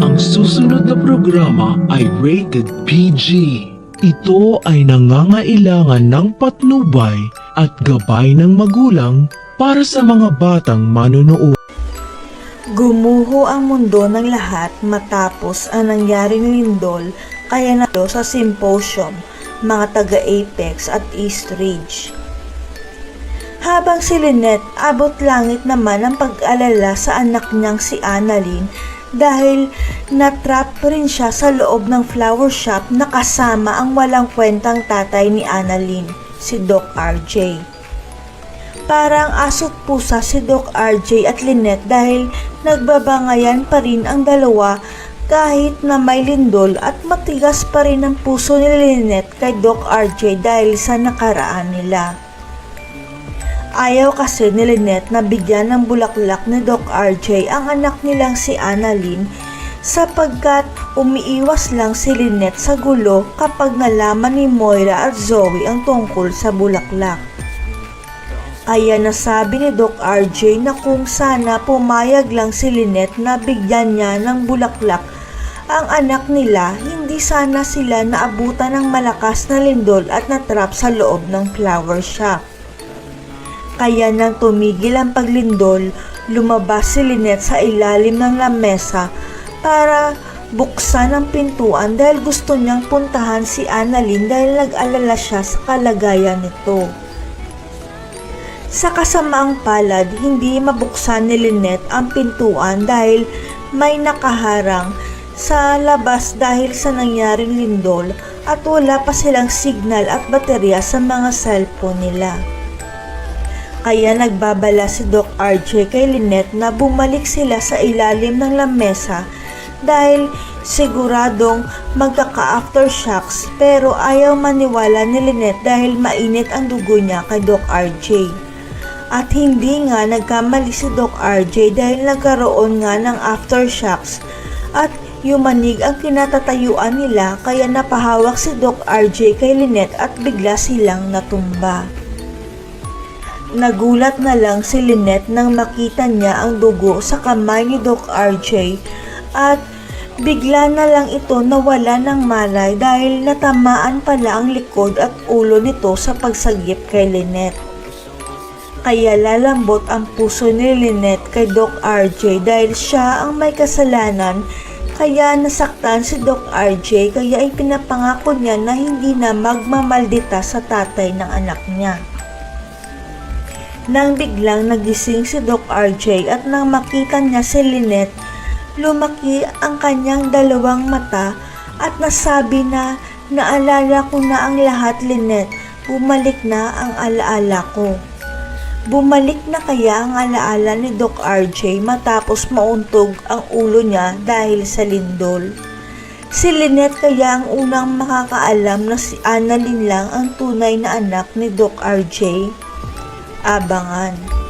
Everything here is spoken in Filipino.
Ang susunod na programa ay rated PG. Ito ay nangangailangan ng patnubay at gabay ng magulang para sa mga batang manonood. Gumuho ang mundo ng lahat matapos ang nangyaring lindol kaya nalo sa symposium, mga taga-Apex at East Ridge. Habang si Lynette, abot langit naman ang pag-alala sa anak niyang si Annalyn dahil natrap rin siya sa loob ng flower shop na kasama ang walang kwentang tatay ni Annalyn, si Doc RJ. Parang aso't pusa si Doc RJ at Lynette dahil nagbabangayan pa rin ang dalawa kahit na may lindol at matigas pa rin ang puso ni Lynette kay Doc RJ dahil sa nakaraan nila. Ayaw kasi ni Lynette na bigyan ng bulaklak ni Doc RJ ang anak nilang si Annalyn sapagkat umiiwas lang si Lynette sa gulo kapag nalaman ni Moira at Zoe ang tungkol sa bulaklak. Kaya nasabi ni Doc RJ na kung sana pumayag lang si Lynette na bigyan niya ng bulaklak ang anak nila, hindi sana sila naabutan ng malakas na lindol at natrap sa loob ng flower shop. Kaya nang tumigil ang paglindol, lumabas si Lynette sa ilalim ng lamesa para buksan ang pintuan dahil gusto niyang puntahan si Annalyn dahil nag-alala siya sa kalagayan nito. Sa kasamaang palad, hindi mabuksan ni Lynette ang pintuan dahil may nakaharang sa labas dahil sa nangyaring lindol at wala pa silang signal at baterya sa mga cellphone nila. Kaya nagbabala si Doc RJ kay Lynette na bumalik sila sa ilalim ng lamesa dahil siguradong magkaka-aftershocks pero ayaw maniwala ni Lynette dahil mainit ang dugo niya kay Doc RJ. At hindi nga nagkamali si Doc RJ dahil nagkaroon nga ng aftershocks at yumanig ang kinatatayuan nila kaya napahawak si Doc RJ kay Lynette at bigla silang natumba. Nagulat na lang si Lynette nang makita niya ang dugo sa kamay ni Doc RJ at bigla na lang ito nawala ng malay dahil natamaan pala ang likod at ulo nito sa pagsagip kay Lynette. Kaya lalambot ang puso ni Lynette kay Doc RJ dahil siya ang may kasalanan kaya nasaktan si Doc RJ kaya ipinapangako niya na hindi na magmamaldita sa tatay ng anak niya. Nang biglang nagising si Doc RJ at nang makita niya si Lynette, lumaki ang kanyang dalawang mata at nasabi na, "Naalala ko na ang lahat, Lynette. Bumalik na ang alaala ko." Bumalik na kaya ang alaala ni Doc RJ matapos mauntog ang ulo niya dahil sa lindol? Si Lynette kaya ang unang makakaalam na si Annalyn lang ang tunay na anak ni Doc RJ? Abangan.